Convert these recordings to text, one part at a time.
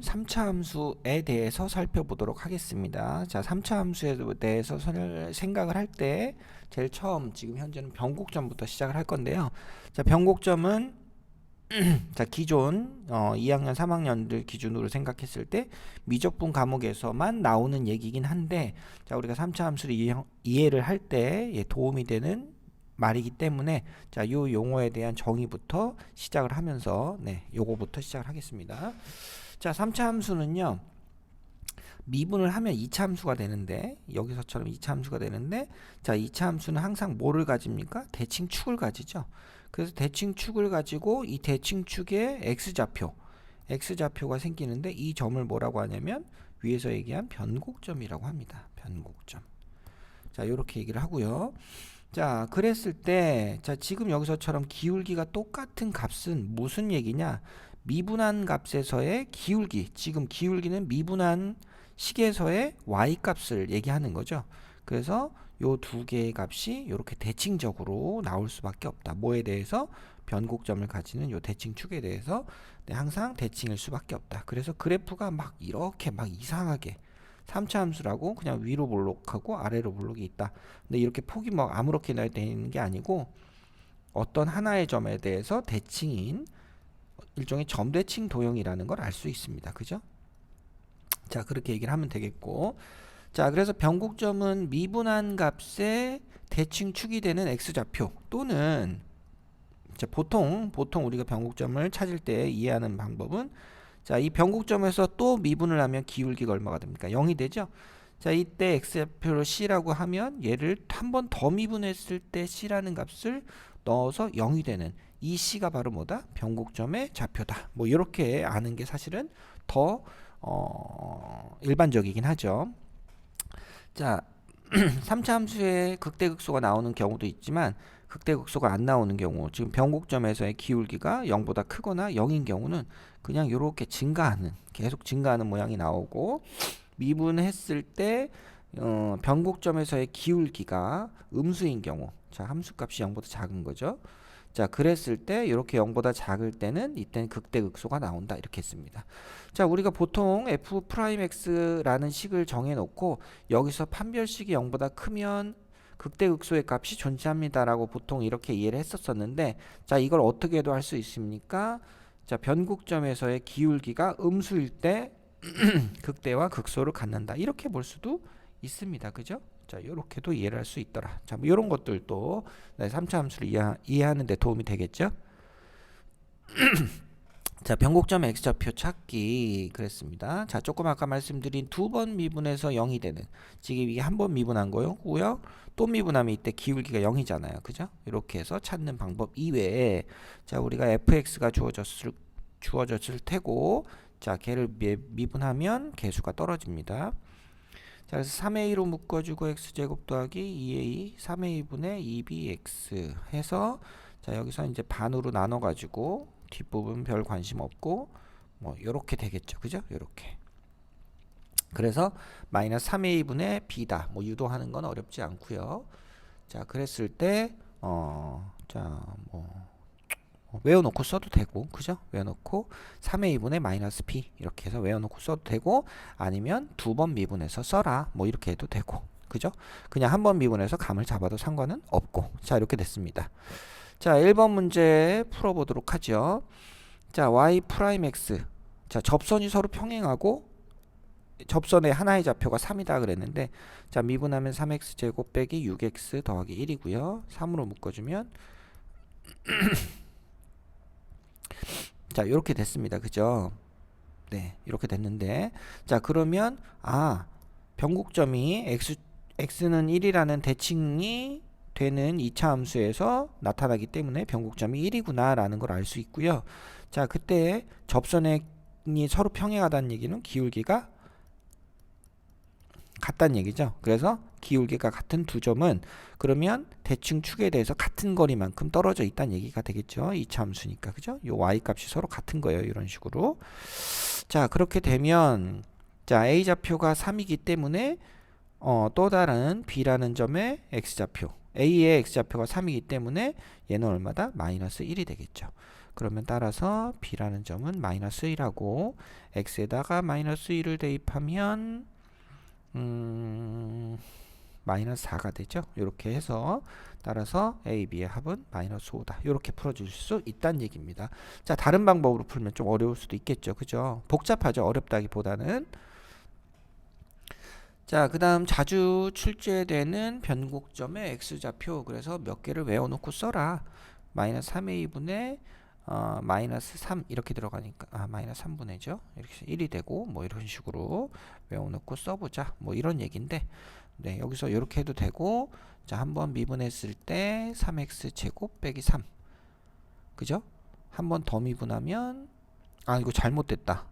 3차 함수에 대해서 살펴보도록 하겠습니다. 자, 3차 함수에 대해서 생각을 할 때 제일 처음 지금 현재는 변곡점부터 시작을 할 건데요. 자, 변곡점은 자, 기존 2학년 3학년들 기준으로 생각했을 때 미적분 과목에서만 나오는 얘기긴 한데, 자, 우리가 3차 함수를 이해를 할 때 도움이 되는 말이기 때문에, 자, 요 용어에 대한 정의부터 시작을 하면서 요거부터 시작을 하겠습니다. 자, 3차 함수는요, 미분을 하면 2차 함수가 되는데, 여기서처럼 2차 함수가 되는데, 자, 2차 함수는 항상 뭐를 가집니까? 대칭축을 가지죠. 그래서 대칭축을 가지고 이 대칭축에 x좌표가 생기는데, 이 점을 뭐라고 하냐면 위에서 얘기한 변곡점이라고 합니다. 변곡점. 자, 요렇게 얘기를 하고요. 자, 그랬을 때, 자, 지금 여기서처럼 기울기가 똑같은 값은 무슨 얘기냐? 미분한 값에서의 기울기. 지금 기울기는 미분한 식에서의 y 값을 얘기하는 거죠. 그래서 요 두 개의 값이 이렇게 대칭적으로 나올 수밖에 없다. 뭐에 대해서? 변곡점을 가지는 요 대칭축에 대해서 항상 대칭일 수밖에 없다. 그래서 그래프가 막 이렇게 막 이상하게 3차 함수라고 그냥 위로 볼록하고 아래로 볼록이 있다. 근데 이렇게 폭이 막 아무렇게나 되는 게 아니고 어떤 하나의 점에 대해서 대칭인 일종의 점대칭 도형이라는 걸 알 수 있습니다. 그죠? 자, 그렇게 얘기를 하면 되겠고, 자, 그래서 변곡점은 미분한 값의 대칭축이 되는 x좌표 또는, 자, 보통 우리가 변곡점을 찾을 때 이해하는 방법은, 자, 이 변곡점에서 또 미분을 하면 기울기가 얼마가 됩니까? 0이 되죠? 자, 이때 x좌표를 c라고 하면 얘를 한 번 더 미분했을 때 c라는 값을 넣어서 0이 되는 이 c가 바로 뭐다? 변곡점의 좌표다. 뭐 이렇게 아는 게 사실은 더 일반적이긴 하죠. 자, 3차 함수에 극대극소가 나오는 경우도 있지만 극대극소가 안 나오는 경우, 지금 변곡점에서의 기울기가 0보다 크거나 0인 경우는 그냥 이렇게 계속 증가하는 모양이 나오고, 미분했을 때 변곡점에서의 기울기가 음수인 경우, 자, 함수값이 0보다 작은 거죠. 자, 그랬을 때 이렇게 0보다 작을 때는 이때는 극대극소가 나온다, 이렇게 했습니다. 자, 우리가 보통 f'x라는 식을 정해놓고 여기서 판별식이 0보다 크면 극대극소의 값이 존재합니다라고 보통 이렇게 이해를 했었었는데, 자, 이걸 어떻게도 할 수 있습니까? 자, 변곡점에서의 기울기가 음수일 때 극대와 극소를 갖는다, 이렇게 볼 수도 있습니다. 그죠? 자, 이렇게도 이해를 할 수 있더라. 자, 뭐 이런 것들도 3차 함수를 이해하는 데 도움이 되겠죠? 자, 변곡점 x좌표 찾기 그랬습니다. 자, 조금 아까 말씀드린 두 번 미분해서 0이 되는, 지금 이게 한 번 미분한 거고요. 또 미분하면 이때 기울기가 0이잖아요. 그죠? 이렇게 해서 찾는 방법 이외에, 자, 우리가 fx가 주어졌을 테고, 자, 걔를 미분하면 개수가 떨어집니다. 자, 그래서 3a로 묶어주고 x제곱 더하기 2a 3a분의 2bx 해서, 자, 여기서 이제 반으로 나눠가지고 뒷부분 별 관심 없고 뭐 요렇게 되겠죠. 그죠? 요렇게. 그래서 마이너스 3a분의 b다. 뭐 유도하는 건 어렵지 않고요. 자, 그랬을 때 자, 뭐 외워놓고 써도 되고, 그죠? 외워놓고 3a분의 마이너스 b 이렇게 해서 외워놓고 써도 되고, 아니면 두 번 미분해서 써라, 뭐 이렇게 해도 되고, 그죠? 그냥 한 번 미분해서 감을 잡아도 상관은 없고. 자, 이렇게 됐습니다. 자, 1번 문제 풀어보도록 하죠. 자, y'(x), 자, 접선이 서로 평행하고 접선의 하나의 좌표가 3이다 그랬는데, 자, 미분하면 3x제곱 빼기 6x 더하기 1이고요 3으로 묶어주면 자, 이렇게 됐습니다. 그죠? 네, 이렇게 됐는데, 자, 그러면 변곡점이 x는 1이라는 대칭이 되는 2차 함수에서 나타나기 때문에 변곡점이 1이구나 라는 걸 알 수 있고요. 자, 그때 접선이 서로 평행하다는 얘기는 기울기가 같다는 얘기죠. 그래서 기울기가 같은 두 점은 그러면 대칭축에 대해서 같은 거리만큼 떨어져 있다는 얘기가 되겠죠. 2차 함수니까. 그죠? 요 y 값이 서로 같은 거예요. 이런 식으로. 자, 그렇게 되면, 자, a 좌표가 3이기 때문에 또 다른 b라는 점의 x좌표, a의 x좌표가 3이기 때문에 얘는 얼마다? 마이너스 1이 되겠죠. 그러면 따라서 b라는 점은 마이너스 1하고 x에다가 마이너스 1을 대입하면 마이너스 4가 되죠. 이렇게 해서 따라서 A, B의 합은 마이너스 5다. 이렇게 풀어줄 수 있다는 얘기입니다. 자, 다른 방법으로 풀면 좀 어려울 수도 있겠죠. 그죠? 복잡하죠. 어렵다기보다는. 자, 그 다음 자주 출제되는 변곡점의 x좌표. 그래서 몇 개를 외워놓고 써라. 마이너스 3의 2분의 마이너스 3 이렇게 들어가니까 마이너스 3분의죠. 이렇게 1이 되고 뭐 이런 식으로 외워놓고 써보자. 뭐 이런 얘기인데 네, 여기서 이렇게 해도 되고 자, 한번 미분했을 때 3x 제곱 빼기 3 그죠? 한 번 더 미분하면 이거 잘못됐다.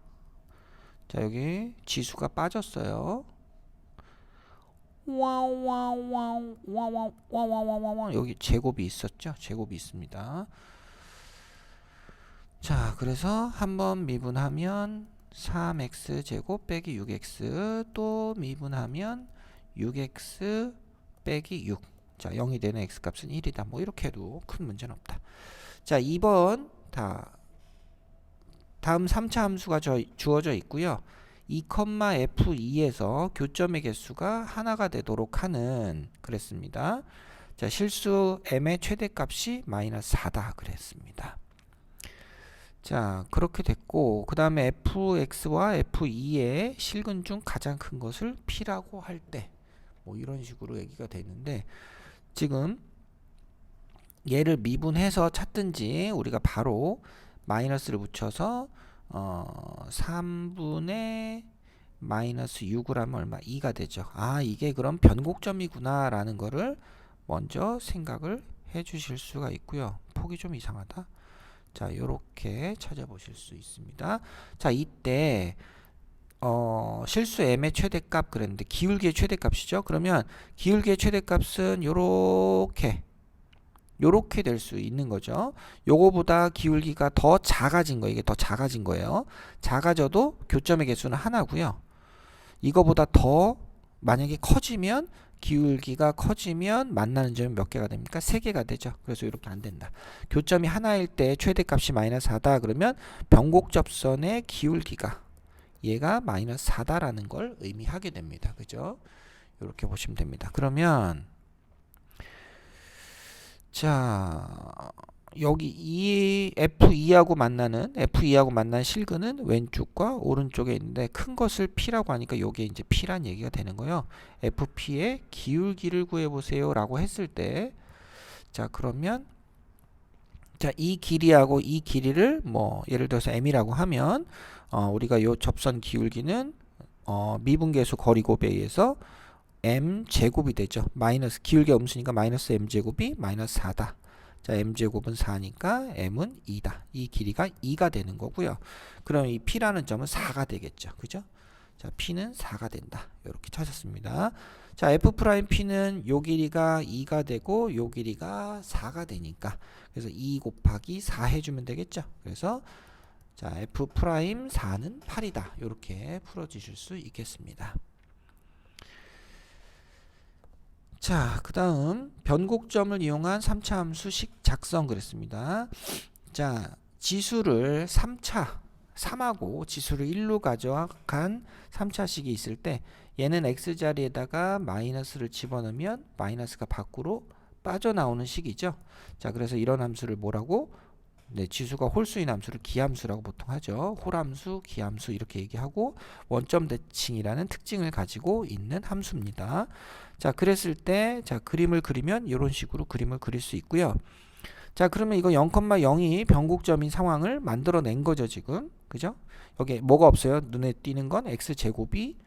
자, 여기 지수가 빠졌어요. 여기 제곱이 있었죠? 제곱이 있습니다. 자, 그래서 한번 미분하면 3x 제곱 빼기 6x 또 미분하면 6x 빼기 6. 자, 0이 되는 x값은 1이다. 뭐 이렇게 해도 큰 문제는 없다. 자, 2번 다음 3차 함수가 주어져 있고요. 2,f2에서 교점의 개수가 하나가 되도록 하는 그랬습니다. 자, 실수 m의 최대값이 마이너스 4다 그랬습니다. 자, 그렇게 됐고 그 다음에 fx와 f2의 실근 중 가장 큰 것을 p라고 할 때 뭐 이런 식으로 얘기가 되는데 지금 얘를 미분해서 찾든지 우리가 바로 마이너스를 붙여서 3분의 마이너스 6을 하면 얼마? 2가 되죠. 이게 그럼 변곡점이구나 라는 거를 먼저 생각을 해 주실 수가 있고요. 폭이 좀 이상하다. 자, 요렇게 찾아보실 수 있습니다. 자, 이때 실수 m의 최대값 그랬는데 기울기의 최대값이죠. 그러면 기울기의 최대값은 요렇게 될 수 있는 거죠. 요거보다 기울기가 더 작아진 거예요. 이게 더 작아진 거예요. 작아져도 교점의 개수는 하나고요. 이거보다 더 만약에 커지면 기울기가 커지면 만나는 점이 몇 개가 됩니까? 3개가 되죠. 그래서 이렇게 안 된다. 교점이 하나일 때 최대값이 마이너스 4다. 그러면 변곡접선의 기울기가 얘가 마이너스 4다라는 걸 의미하게 됩니다. 그죠? 이렇게 보시면 됩니다. 그러면 자, 여기 이 F2하고 만나는 실근은 왼쪽과 오른쪽에 있는데 큰 것을 P라고 하니까 요게 이제 P란 얘기가 되는 거예요. FP의 기울기를 구해 보세요 라고 했을 때 자, 그러면 자, 이 길이하고 이 길이를 뭐 예를 들어서 M이라고 하면 우리가 요 접선 기울기는 미분계수 거리곱에 의해서 m 제곱이 되죠. 마이너스 기울기가 음수니까 마이너스 m 제곱이 마이너스 4다. 자, m 제곱은 4니까 m은 2다. 이 길이가 2가 되는 거고요. 그럼 이 p라는 점은 4가 되겠죠. 그죠? 자, p는 4가 된다. 이렇게 찾았습니다. 자, f'p는 요 길이가 2가 되고 요 길이가 4가 되니까 그래서 2 곱하기 4 해주면 되겠죠. 그래서 자, f'4는 8이다. 이렇게 풀어주실 수 있겠습니다. 자, 그 다음 변곡점을 이용한 3차 함수식 작성 그랬습니다. 자, 지수를 3하고 지수를 1로 가져간 3차식이 있을 때 얘는 x자리에다가 마이너스를 집어넣으면 마이너스가 밖으로 빠져나오는 식이죠. 자, 그래서 이런 함수를 뭐라고? 네, 지수가 홀수인 함수를 기함수라고 보통 하죠. 홀함수, 기함수 이렇게 얘기하고 원점 대칭이라는 특징을 가지고 있는 함수입니다. 자, 그랬을 때 자, 그림을 그리면 이런 식으로 그림을 그릴 수 있고요. 자, 그러면 이거 0,0이 변곡점인 상황을 만들어낸 거죠, 지금. 그죠? 여기 뭐가 없어요? 눈에 띄는 건 x제곱이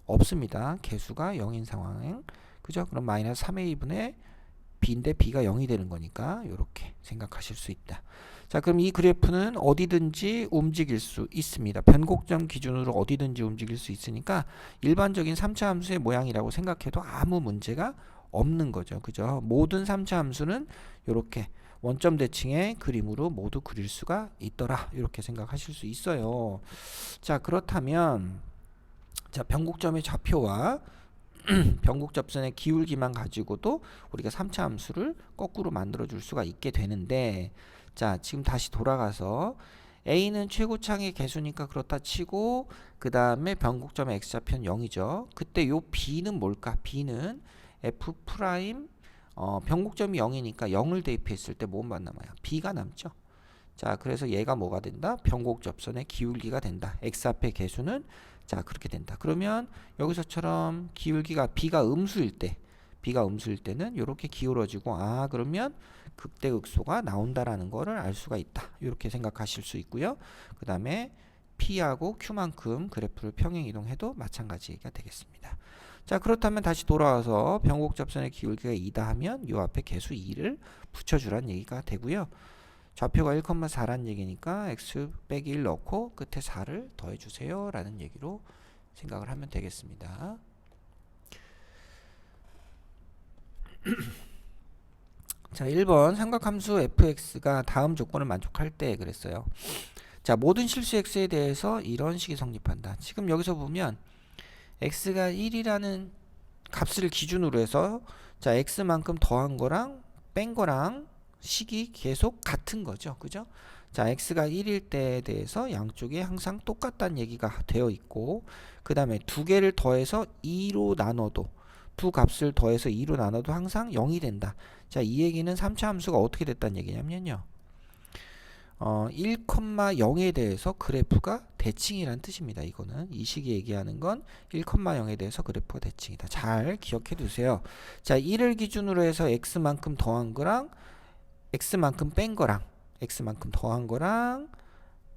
없습니다. 개수가 0인 상황. 그죠? 그럼 마이너스 3의 2분의 b인데 b가 0이 되는 거니까 이렇게 생각하실 수 있다. 자, 그럼 이 그래프는 어디든지 움직일 수 있습니다. 변곡점 기준으로 어디든지 움직일 수 있으니까 일반적인 3차 함수의 모양이라고 생각해도 아무 문제가 없는 거죠. 그죠? 모든 3차 함수는 이렇게 원점 대칭의 그림으로 모두 그릴 수가 있더라. 이렇게 생각하실 수 있어요. 자, 그렇다면 자, 변곡점의 좌표와 변곡접선의 기울기만 가지고도 우리가 3차 함수를 거꾸로 만들어 줄 수가 있게 되는데 자, 지금 다시 돌아가서 A는 최고창의 개수니까 그렇다 치고 그 다음에 변곡점의 x좌표는 0이죠. 그때 요 B는 뭘까? B는 F 프라임 변곡점이 0이니까 0을 대입했을 때 뭐만 남아요? B가 남죠. 자, 그래서 얘가 뭐가 된다? 변곡접선의 기울기가 된다. x 앞의 개수는 자, 그렇게 된다. 그러면 여기서처럼 기울기가 B가 음수일 때는 이렇게 기울어지고 그러면 극대극소가 나온다라는 거를 알 수가 있다. 이렇게 생각하실 수 있고요. 그 다음에 P하고 Q만큼 그래프를 평행 이동해도 마찬가지가 되겠습니다. 자, 그렇다면 다시 돌아와서 변곡접선의 기울기가 2다 하면 이 앞에 개수 2를 붙여주란 얘기가 되고요. 좌표가 1,4란 얘기니까 x 빼기 1 넣고 끝에 4를 더해주세요 라는 얘기로 생각을 하면 되겠습니다. 자, 1번 삼각함수 fx가 다음 조건을 만족할 때 그랬어요. 자, 모든 실수 x에 대해서 이런 식이 성립한다. 지금 여기서 보면 x가 1이라는 값을 기준으로 해서 자, x만큼 더한 거랑 뺀 거랑 식이 계속 같은 거죠. 그죠? 자, x가 1일 때에 대해서 양쪽이 항상 똑같다는 얘기가 되어 있고 그 다음에 두 개를 더해서 2로 나눠도 두 값을 더해서 2로 나눠도 항상 0이 된다. 자, 이 얘기는 3차 함수가 어떻게 됐다는 얘기냐면요. 1,0에 대해서 그래프가 대칭이라는 뜻입니다. 이거는 이 식이 얘기하는 건 1,0에 대해서 그래프가 대칭이다. 잘 기억해 두세요. 자, 1을 기준으로 해서 x만큼 더한 거랑 x만큼 뺀 거랑 x만큼 더한 거랑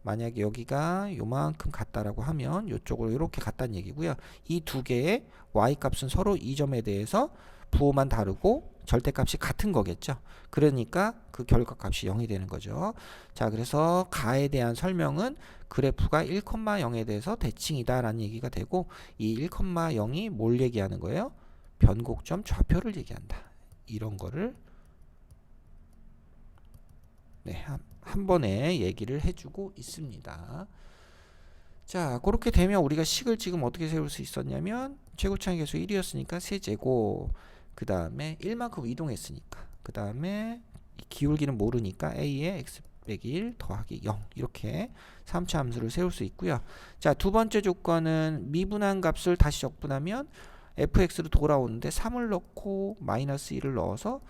만약에 여기가 요만큼 같다라고 하면 이쪽으로 이렇게 같다는 얘기고요. 이 두 개의 y 값은 서로 이 점에 대해서 부호만 다르고 절대값이 같은 거겠죠. 그러니까 그 결과값이 0이 되는 거죠. 자, 그래서 가에 대한 설명은 그래프가 1,0에 대해서 대칭이다 라는 얘기가 되고 이 1,0이 뭘 얘기하는 거예요? 변곡점 좌표를 얘기한다. 이런 거를 네, 한 번에 얘기를 해주고 있습니다. 자, 그렇게 되면 우리가 식을 지금 어떻게 세울 수 있었냐면 최고차의 개수 1이었으니까 세제곱 그 다음에 1만큼 이동했으니까 그 다음에 기울기는 모르니까 a의 x 빼기 1 더하기 0 이렇게 3차 함수를 세울 수 있고요. 자, 두 번째 조건은 미분한 값을 다시 적분하면 fx로 돌아오는데 3을 넣고 마이너스 1을 넣어서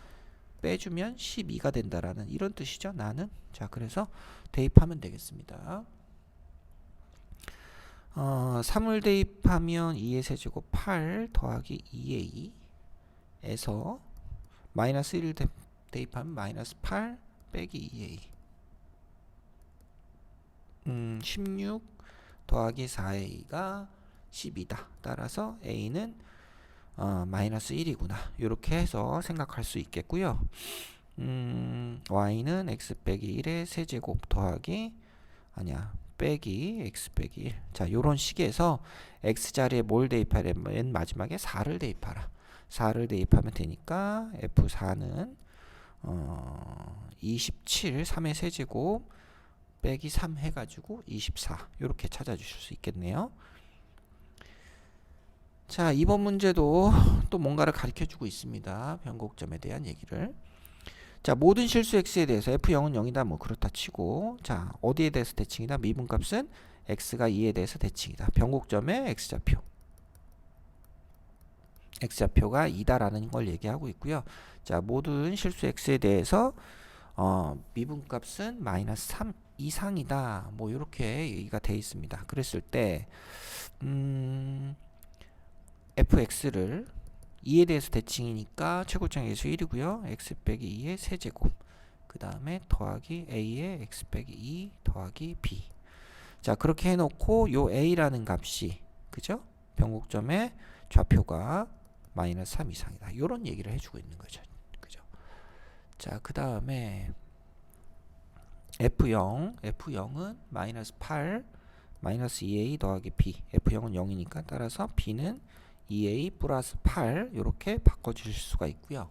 빼주면 12가 된다라는 이런 뜻이죠. 나는. 자, 그래서 대입하면 되겠습니다. 3을 대입하면 2의 세제곱 8 더하기 2a 에서 마이너스 1을 대입하면 마이너스 8 빼기 2a 16 더하기 4a가 10이다. 따라서 a는 마이너스 1이구나. 이렇게 해서 생각할 수 있겠고요. y는 x 빼기 1의 세제곱 더하기 빼기 x 빼기 1. 자, 요런 식에서 x 자리에 뭘 대입하래? 맨 마지막에 4를 대입하라. 4를 대입하면 되니까 f4는 27, 3의 세제곱 빼기 3 해가지고 24 이렇게 찾아주실 수 있겠네요. 자, 이번 문제도 또 뭔가를 가르쳐주고 있습니다. 변곡점에 대한 얘기를. 자, 모든 실수 x에 대해서 f0은 0이다. 뭐 그렇다 치고 자, 어디에 대해서 대칭이다? 미분값은 x가 2에 대해서 대칭이다. 변곡점의 x좌표가 2다라는 걸 얘기하고 있고요. 자, 모든 실수 x에 대해서 미분값은 마이너스 3 이상이다. 뭐 이렇게 얘기가 되어 있습니다. 그랬을 때 fx를 2에 대해서 대칭이니까 최고점의 개수 1이고요. x 빼기 2의 세제곱 그 다음에 더하기 a의 x 빼기 2 더하기 b. 자, 그렇게 해놓고 요 a라는 값이 그죠? 변곡점의 좌표가 마이너스 3 이상이다. 요런 얘기를 해주고 있는 거죠. 그죠? 자, 그 다음에 F0은 마이너스 8 마이너스 2a 더하기 b. F0은 0이니까 따라서 b는 2a 플러스 8 이렇게 바꿔주실 수가 있고요.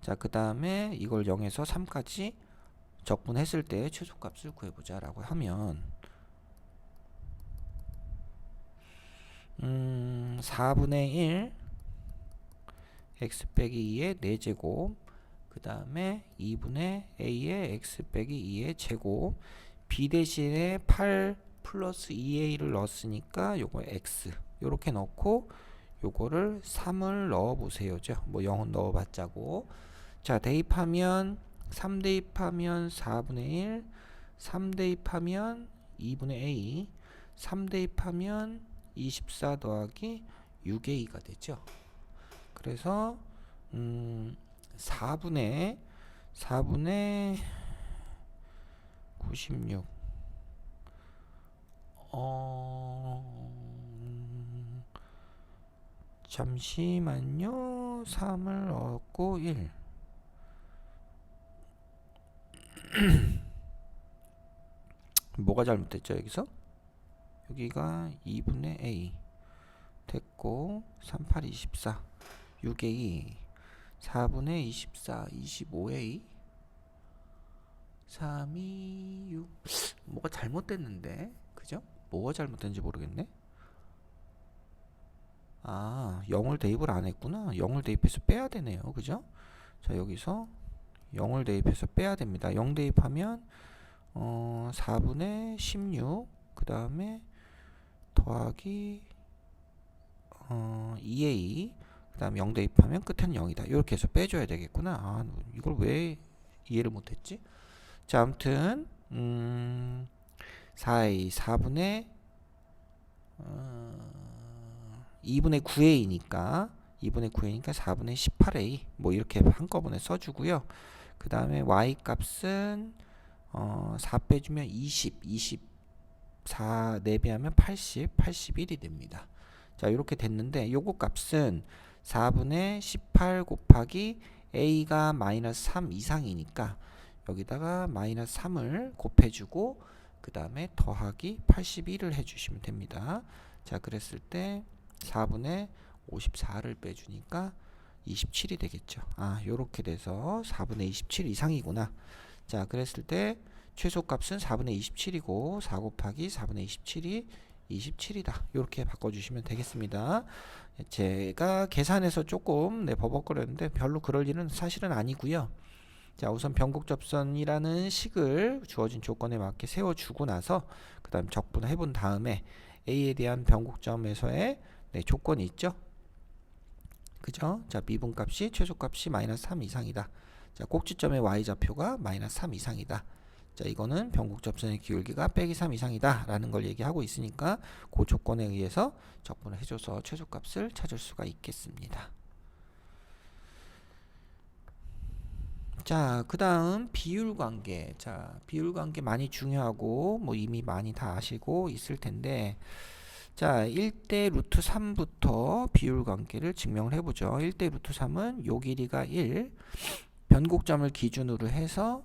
자, 그 다음에 이걸 0에서 3까지 적분했을 때 최소값을 구해보자 라고 하면 4분의 1 x 빼기 2의 4제곱 그 다음에 2분의 a의 x 빼기 2의 제곱, b 대신에 8 플러스 2a를 넣었으니까 요거 x 요렇게 넣고 요거를 3을 넣어보세요. 뭐 0은 넣어봤자고. 자, 대입하면 3 대입하면 4분의 1, 3 대입하면 2분의 a, 3 대입하면 24 더하기 6a가 되죠. 그래서 4분의 96 잠시만요. 3을 넣었고 1 뭐가 잘못됐죠? 여기서 여기가 2분의 a 됐고 38, 24 6a 4분의 24 25a 3, 2, 6 뭐가 잘못됐는데 그죠? 뭐가 잘못된지 모르겠네. 아, 0을 대입을 안 했구나. 0을 대입해서 빼야 되네요. 그죠? 자, 여기서 0을 대입해서 빼야 됩니다. 0 대입하면 4분의 16 그 다음에 더하기 2a 그 다음에 0 대입하면 끝에는 0이다. 이렇게 해서 빼줘야 되겠구나. 아, 이걸 왜 이해를 못했지? 자, 아무튼 4a 4분의 2분의 9a니까 4분의 18a 뭐 이렇게 한꺼번에 써주고요. 그 다음에 y 값은 4 빼주면 24 4배하면 81이 됩니다. 자, 이렇게 됐는데 요거 값은 4분의 18 곱하기 a가 마이너스 3 이상이니까 여기다가 마이너스 3을 곱해주고 그 다음에 더하기 81을 해주시면 됩니다. 자, 그랬을 때 4분의 54를 빼주니까 27이 되겠죠. 아, 요렇게 돼서 4분의 27 이상이구나. 자, 그랬을 때 최소값은 4분의 27이고 4 곱하기 4분의 27이 27이다. 이렇게 바꿔주시면 되겠습니다. 제가 계산해서 조금 버벅거렸는데 별로 그럴 일은 사실은 아니고요. 자, 우선 변곡접선이라는 식을 주어진 조건에 맞게 세워주고 나서 그 다음 적분해 본 다음에 a에 대한 변곡점에서의 조건이 있죠. 그죠? 자, 미분값이 최소값이 마이너스 3 이상이다. 자, 꼭지점의 y좌표가 마이너스 3 이상이다. 자, 이거는 변곡접선의 기울기가 빼기 3 이상이다 라는 걸 얘기하고 있으니까 그 조건에 의해서 적분을 해줘서 최소값을 찾을 수가 있겠습니다. 자, 그 다음 비율관계. 자, 비율관계 많이 중요하고 뭐 이미 많이 다 아시고 있을 텐데, 자, 1대 루트 3부터 비율관계를 증명을 해보죠. 1대 루트 3은 요 길이가 1, 변곡점을 기준으로 해서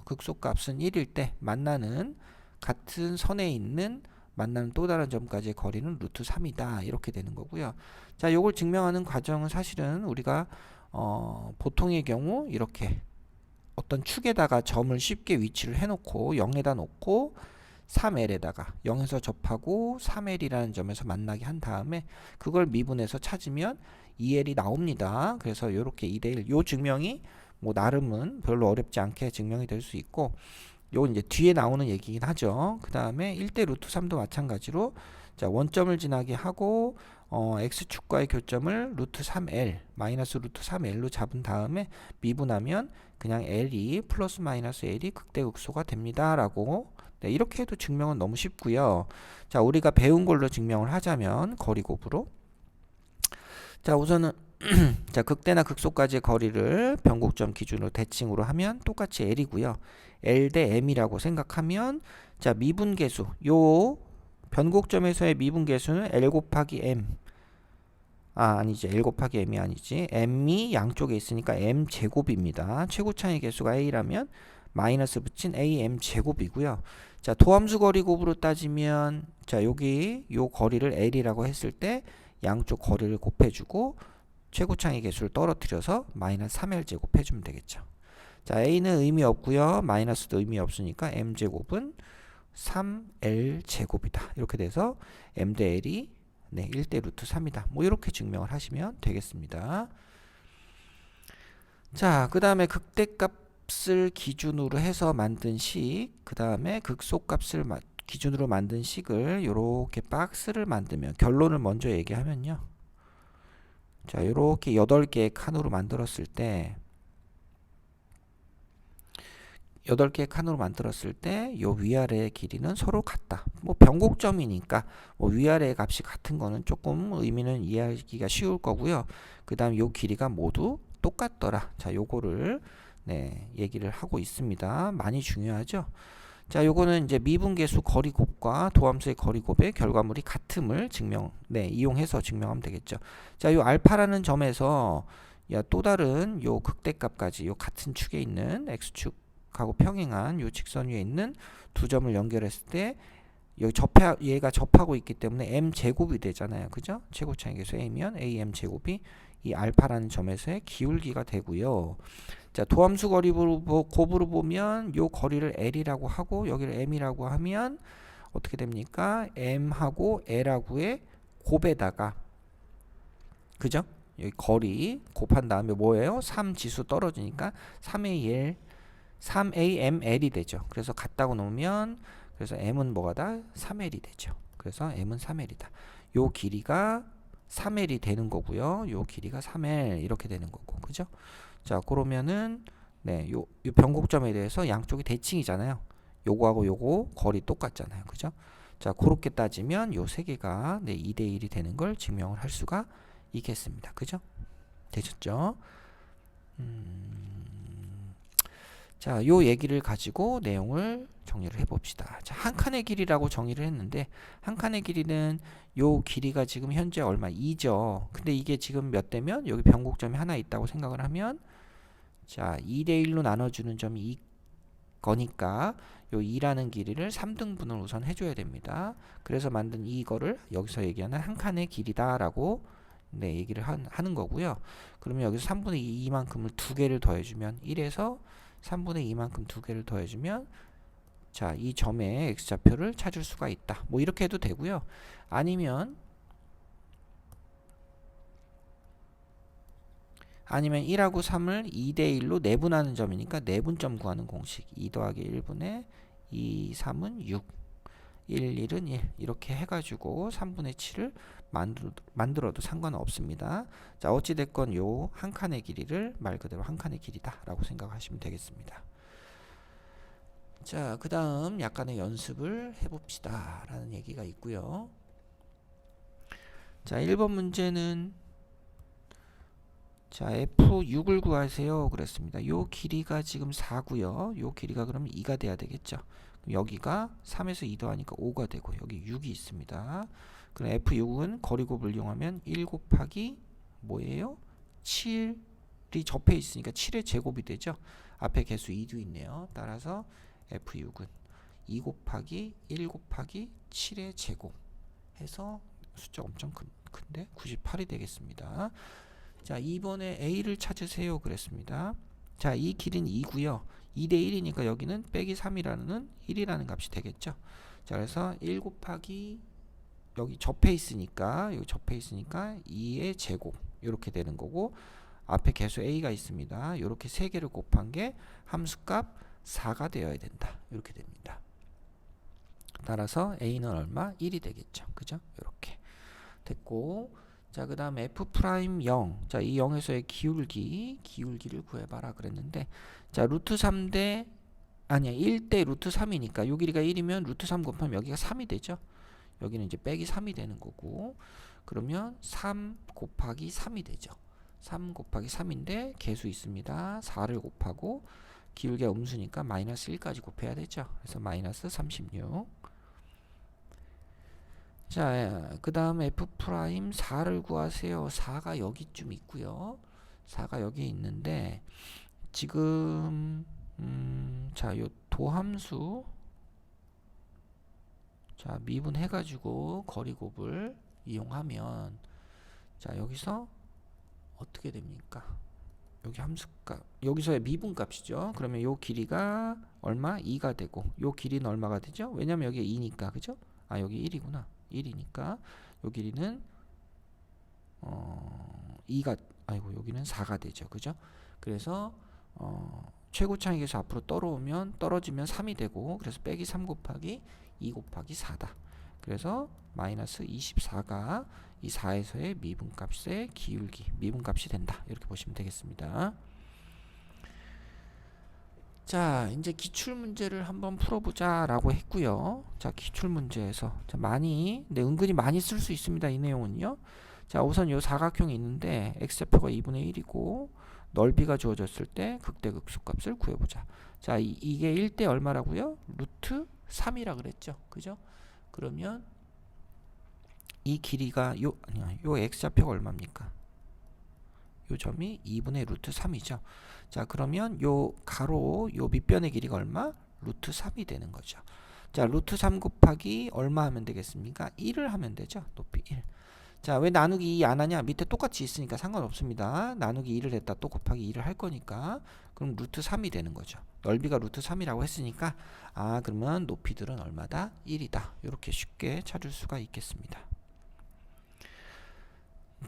극소값은 1일 때 만나는 같은 선에 있는 만나는 또 다른 점까지의 거리는 루트 3이다. 이렇게 되는 거고요. 자, 요걸 증명하는 과정은 사실은 우리가 보통의 경우 이렇게 어떤 축에다가 점을 쉽게 위치를 해놓고 0에다 놓고 3L에다가 0에서 접하고 3L이라는 점에서 만나게 한 다음에 그걸 미분해서 찾으면 2L이 나옵니다. 그래서 이렇게 2대1 요 증명이 뭐 나름은 별로 어렵지 않게 증명이 될 수 있고, 요건 이제 뒤에 나오는 얘기긴 하죠. 그 다음에 1대 루트 3도 마찬가지로 자, 원점을 지나게 하고 x축과의 교점을 루트 3L 마이너스 루트 3L로 잡은 다음에 미분하면 그냥 L이 플러스 마이너스 L이 극대극소가 됩니다 라고, 네, 이렇게 해도 증명은 너무 쉽고요. 자, 우리가 배운 걸로 증명을 하자면 거리곱으로, 자, 우선은 자, 극대나 극소까지의 거리를 변곡점 기준으로 대칭으로 하면 똑같이 L이고요. L 대 M이라고 생각하면 자, 미분계수 요 변곡점에서의 미분계수는 L 곱하기 M, 아니지, L 곱하기 M이 아니지, M이 양쪽에 있으니까 M 제곱입니다. 최고차의 계수가 A라면 마이너스 붙인 AM 제곱이고요. 자, 도함수 거리곱으로 따지면 자, 여기 요 거리를 L이라고 했을 때 양쪽 거리를 곱해주고 최고차의 계수를 떨어뜨려서 마이너스 3L 제곱해주면 되겠죠. 자, A는 의미 없고요. 마이너스도 의미 없으니까 M제곱은 3L 제곱이다. 이렇게 돼서 M 대 L이 1대 루트 3이다. 뭐 이렇게 증명을 하시면 되겠습니다. 자, 그 다음에 극대값을 기준으로 해서 만든 식, 그 다음에 극소값을 기준으로 만든 식을 요렇게 박스를 만들면, 결론을 먼저 얘기하면요. 자, 요렇게 8개의 칸으로 만들었을 때, 8개의 칸으로 만들었을 때, 요 위아래의 길이는 서로 같다. 뭐 변곡점이니까, 뭐 위아래의 값이 같은 거는 조금 의미는 이해하기가 쉬울 거고요. 그 다음 요 길이가 모두 똑같더라. 자, 요거를, 네, 얘기를 하고 있습니다. 많이 중요하죠? 자, 요거는 이제 미분계수 거리곱과 도함수의 거리곱의 결과물이 같음을 이용해서 증명하면 되겠죠. 자, 요 알파라는 점에서 또 다른 요 극대값까지 요 같은 축에 있는 x축하고 평행한 요 직선 위에 있는 두 점을 연결했을 때 여기 얘가 접하고 있기 때문에 m 제곱이 되잖아요. 그죠? 최고차의 계수 a면 am 제곱이 이 알파라는 점에서의 기울기가 되고요. 자, 도함수 거리로 곱으로 보면 요 거리를 L이라고 하고 여기를 M이라고 하면 어떻게 됩니까? M하고 L하고의 곱에다가, 그죠? 여기 거리 곱한 다음에 뭐예요? 3 지수 떨어지니까 3AL 3AML이 되죠. 그래서 같다고 놓으면, 그래서 M은 뭐가 다? 3L이 되죠. 그래서 M은 3L이다. 요 길이가 3L이 되는 거고요. 요 길이가 3L 이렇게 되는 거고. 그죠? 자, 그러면은 요 변곡점에 대해서 양쪽이 대칭이잖아요. 요거하고 요거 거리 똑같잖아요. 그죠? 자, 그렇게 따지면 요 세 개가 2대 1이 되는 걸 증명을 할 수가 있겠습니다. 그죠? 되셨죠? 자, 요 얘기를 가지고 내용을 정리를 해봅시다. 자, 한 칸의 길이라고 정의를 했는데, 한 칸의 길이는 요 길이가 지금 현재 얼마? 2죠. 근데 이게 지금 몇 대면 여기 변곡점이 하나 있다고 생각을 하면, 자, 2대 1로 나눠주는 점이 이 거니까 요 2라는 길이를 3등분을 우선 해줘야 됩니다. 그래서 만든 이거를 여기서 얘기하는 한 칸의 길이다라고 얘기를 하는 거고요. 그러면 여기서 3분의 2만큼을 두 개를 더해주면 1에서 3분의 2만큼 두 개를 더해주면, 자, 이 점의 x좌표를 찾을 수가 있다. 뭐 이렇게 해도 되고요. 아니면 1하고 3을 2대 1로 내분하는 점이니까 내분점 구하는 공식. 2 더하기 1분의 2, 3은 6, 1, 1은 1 이렇게 해가지고 3분의 7을 만들어도 상관없습니다. 자, 어찌됐건 요 한 칸의 길이를 말 그대로 한 칸의 길이다 라고 생각하시면 되겠습니다. 자, 그 다음 약간의 연습을 해봅시다 라는 얘기가 있고요. 자, 1번 문제는, 자, F6을 구하세요 그랬습니다. 요 길이가 지금 4고요. 요 길이가 그럼 2가 돼야 되겠죠. 여기가 3에서 2 더하니까 5가 되고 여기 6이 있습니다. 그럼 F6은 거리곱을 이용하면 1 곱하기 뭐예요? 7이 접해 있으니까 7의 제곱이 되죠. 앞에 개수 2도 있네요. 따라서 F6은 2 곱하기 1 곱하기 7의 제곱 해서 숫자 엄청 큰데 98이 되겠습니다. 자, 2번에 A를 찾으세요 그랬습니다. 자, 이 길이는 2고요. 2대 1이니까 여기는 빼기 3이라는 1이라는 값이 되겠죠. 자, 그래서 1 곱하기 여기 접해 있으니까 2의 제곱 이렇게 되는 거고, 앞에 개수 A가 있습니다. 이렇게 세 개를 곱한 게 함수값 4가 되어야 된다. 이렇게 됩니다. 따라서 A는 얼마? 1이 되겠죠. 그죠? 이렇게 됐고, 자, 그 다음 F'0. 자, 이 0에서의 기울기를 구해봐라 그랬는데, 자, 루트 3대, 아니야, 1대 루트 3이니까, 요 길이가 1이면 루트 3 곱하면 여기가 3이 되죠. 여기는 이제 빼기 3이 되는 거고, 그러면 3 곱하기 3이 되죠. 3 곱하기 3인데, 개수 있습니다. 4를 곱하고, 기울기가 음수니까 마이너스 1까지 곱해야 되죠. 그래서 마이너스 36. 자, 그 다음 F'4를 구하세요. 4가 여기쯤 있고요. 4가 여기 있는데 지금 자, 요 도함수, 자, 미분해 가지고 거리곱을 이용하면, 자, 여기서 어떻게 됩니까? 여기 함수값, 여기서의 미분값이죠. 그러면 요 길이가 얼마? 2가 되고, 요 길이는 얼마가 되죠? 왜냐면 여기가 2니까, 그죠? 아, 여기 1이구나. 1이니까 요 길이는 2가, 아이고, 여기는 4가 되죠. 그죠? 그래서 최고차익에서 앞으로 떨어지면 3이 되고, 그래서 빼기 3 곱하기 2 곱하기 4다. 그래서 마이너스 24가 이 4에서의 미분값의 기울기, 미분값이 된다. 이렇게 보시면 되겠습니다. 자, 이제 기출문제를 한번 풀어보자 라고 했고요. 자, 기출문제에서 근데 은근히 많이 쓸 수 있습니다. 이 내용은요. 자, 우선 요 사각형이 있는데 x좌표가 2분의 1이고 넓이가 주어졌을 때 극대극소값을 구해보자. 자, 이게 1대 얼마라고요? 루트 3이라 그랬죠. 그죠? 그러면 이 길이가 요 x좌표가 얼마입니까? 요 점이 2분의 루트 3이죠. 자, 그러면 요 가로 요 밑변의 길이가 얼마? 루트 3이 되는 거죠. 자, 루트 3 곱하기 얼마 하면 되겠습니까? 1을 하면 되죠. 높이 1. 자, 왜 나누기 2 안 하냐? 밑에 똑같이 있으니까 상관없습니다. 나누기 2를 했다 또 곱하기 2를 할 거니까 그럼 루트 3이 되는 거죠. 넓이가 루트 3이라고 했으니까 그러면 높이들은 얼마다? 1이다. 이렇게 쉽게 찾을 수가 있겠습니다.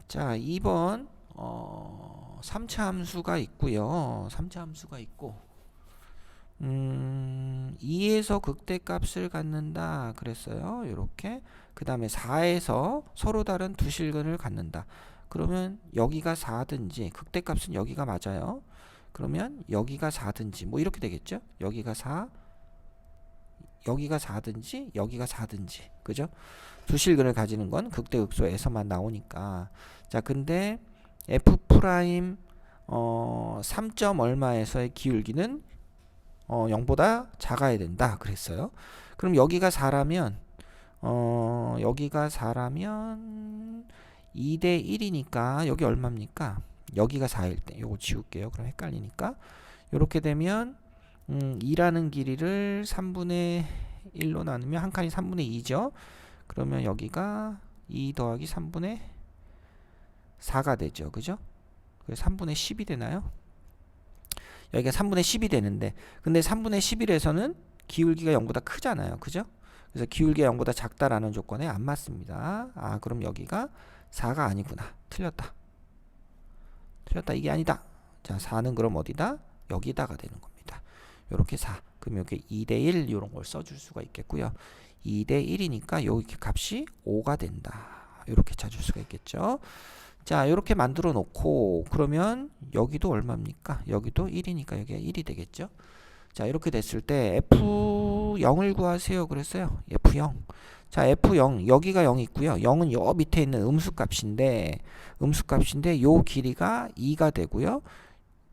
자, 2번 3차 함수가 있고요. 3차 함수가 있고 2에서 극대값을 갖는다 그랬어요. 이렇게. 그 다음에 4에서 서로 다른 두 실근을 갖는다. 그러면 여기가 4든지 극대값은 여기가 맞아요. 그러면 여기가 4든지 뭐 이렇게 되겠죠. 여기가 4, 여기가 4든지 여기가 4든지, 그죠? 두 실근을 가지는 건 극대극소에서만 나오니까. 자, 근데 f 프라임 3점 얼마에서의 기울기는 0보다 작아야 된다 그랬어요. 그럼 여기가 4라면 여기가 4라면 2대 1이니까 여기 얼마입니까? 여기가 4일 때 요거 지울게요. 그럼 헷갈리니까. 이렇게 되면 2라는 길이를 3분의 1로 나누면 한 칸이 3분의 2죠. 그러면 여기가 2 더하기 3분의 4가 되죠. 그죠? 그래서 3분의 10이 되나요? 여기가 3분의 10이 되는데, 근데 3분의 11에서는 기울기가 0보다 크잖아요. 그죠? 그래서 기울기가 0보다 작다라는 조건에 안 맞습니다. 그럼 여기가 4가 아니구나. 틀렸다. 이게 아니다. 자, 4는 그럼 어디다? 여기다가 되는 겁니다. 요렇게 4. 그럼 여기 2대1 이런 걸 써줄 수가 있겠고요. 2대1이니까 여기 값이 5가 된다. 이렇게 찾을 수가 있겠죠. 자, 이렇게 만들어 놓고 그러면 여기도 얼마입니까? 여기도 1이니까 여기가 1이 되겠죠. 자, 이렇게 됐을 때 F0을 구하세요 그랬어요. F0. 자, F0 여기가 0 있고요. 0은 요 밑에 있는 음수값인데 요 길이가 2가 되고요.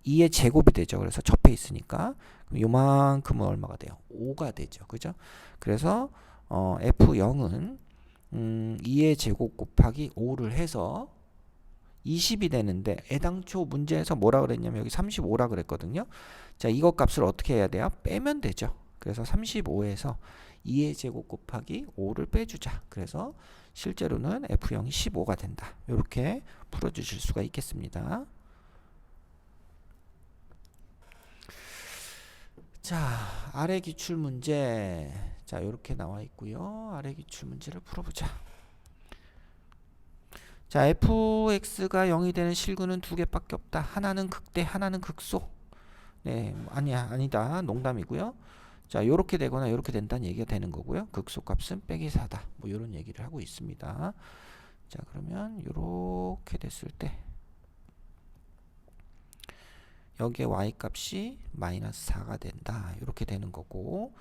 2의 제곱이 되죠. 그래서 접해 있으니까 요만큼은 얼마가 돼요? 5가 되죠. 그죠? 그래서 F0은 2의 제곱 곱하기 5를 해서 20이 되는데, 애당초 문제에서 뭐라 그랬냐면 여기 35라 그랬거든요. 자, 이것 값을 어떻게 해야 돼요? 빼면 되죠. 그래서 35에서 2의 제곱 곱하기 5를 빼주자. 그래서 실제로는 F0이 15가 된다. 이렇게 풀어주실 수가 있겠습니다. 자, 아래 기출 문제. 자, 이렇게 나와 있고요. 아래 기출 문제를 풀어보자. 자, fx가 0이 되는 실근은 두 개밖에 없다. 하나는 극대, 하나는 극소. 네, 아니다. 농담이고요. 자, 요렇게 되거나 요렇게 된다는 얘기가 되는 거고요. 극소 값은 빼기 4다. 뭐 요런 얘기를 하고 있습니다. 자, 그러면 요렇게 됐을 때 여기에 y 값이 마이너스 4가 된다. 요렇게 되는 거고,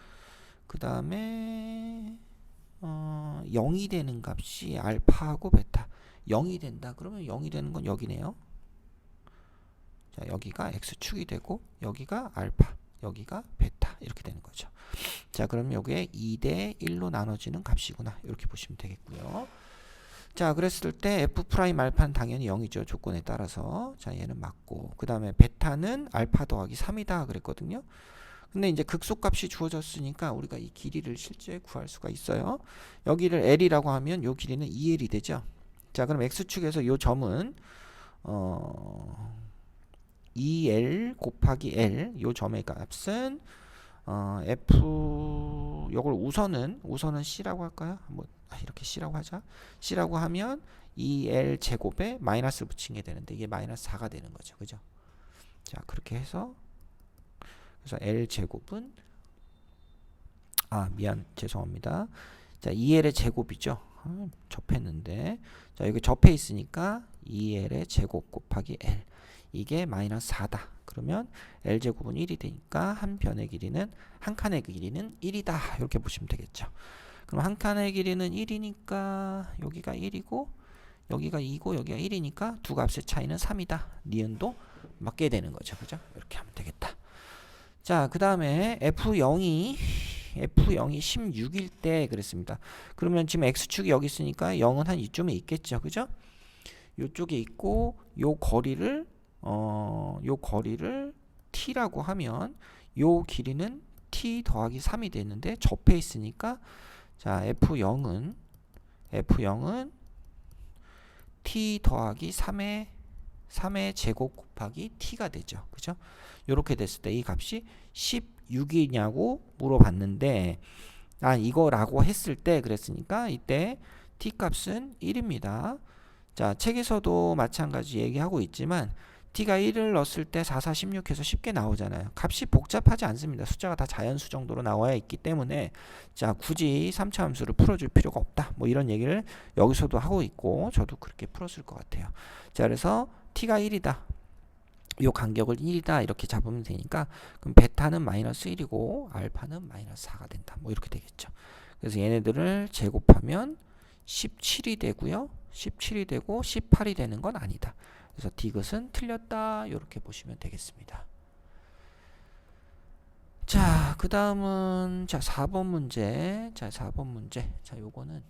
그 다음에 0이 되는 값이 알파하고 베타. 0이 된다. 그러면 0이 되는 건 여기네요. 자, 여기가 x축이 되고 여기가 알파, 여기가 베타 이렇게 되는 거죠. 자, 그럼 여기에 2대 1로 나눠지는 값이구나. 이렇게 보시면 되겠고요. 자, 그랬을 때 f 프라임 알파는 당연히 0이죠. 조건에 따라서. 자, 얘는 맞고, 그 다음에 베타는 알파 더하기 3이다 그랬거든요. 근데 이제 극소값이 주어졌으니까 우리가 이 길이를 실제 구할 수가 있어요. 여기를 L이라고 하면 이 길이는 2L이 되죠. 자, 그럼 x축에서 이 점은 2L 곱하기 L, 이 점의 값은 F, 요걸 우선은 C라고 할까요? 뭐 이렇게 C라고 하자. C라고 하면 2L 제곱에 마이너스를 붙인 게 되는데 이게 마이너스 4가 되는 거죠. 그죠? 자, 그렇게 해서 그래서 L제곱은 죄송합니다. 자, 2L의 제곱이죠. 접했는데 자, 여기 접해 있으니까 2L의 제곱 곱하기 L 이게 마이너스 4다. 그러면 L제곱은 1이 되니까 한 칸의 길이는 1이다. 이렇게 보시면 되겠죠. 그럼 한 칸의 길이는 1이니까 여기가 1이고 여기가 2고 여기가 1이니까 두 값의 차이는 3이다. 니은도 맞게 되는 거죠. 그죠? 이렇게 하면 되겠다. 자, 그 다음에 F0이 16일 때 그랬습니다. 그러면 지금 X축이 여기 있으니까 0은 한 이쯤에 있겠죠. 그죠? 요쪽에 있고 요 거리를 T라고 하면 요 길이는 T 더하기 3이 되는데 접해 있으니까 자, F0은 T 더하기 3의 제곱 곱하기 T가 되죠. 그죠? 요렇게 됐을 때 이 값이 16이냐고 물어봤는데 이거라고 했을 때 그랬으니까 이때 T 값은 1입니다. 자, 책에서도 마찬가지 얘기하고 있지만 T가 1을 넣었을 때 4, 4, 16 해서 쉽게 나오잖아요. 값이 복잡하지 않습니다. 숫자가 다 자연수 정도로 나와야 있기 때문에 자, 굳이 3차 함수를 풀어줄 필요가 없다. 뭐 이런 얘기를 여기서도 하고 있고 저도 그렇게 풀었을 것 같아요. 자, 그래서 T가 1이다. 요 간격을 1이다 이렇게 잡으면 되니까 그럼 베타는 마이너스 1이고 알파는 마이너스 4가 된다. 뭐 이렇게 되겠죠. 그래서 얘네들을 제곱하면 17이 되고요. 17이 되고 18이 되는 건 아니다. 그래서 디귿은 틀렸다. 이렇게 보시면 되겠습니다. 자, 그 다음은 4번 문제. 자, 요거는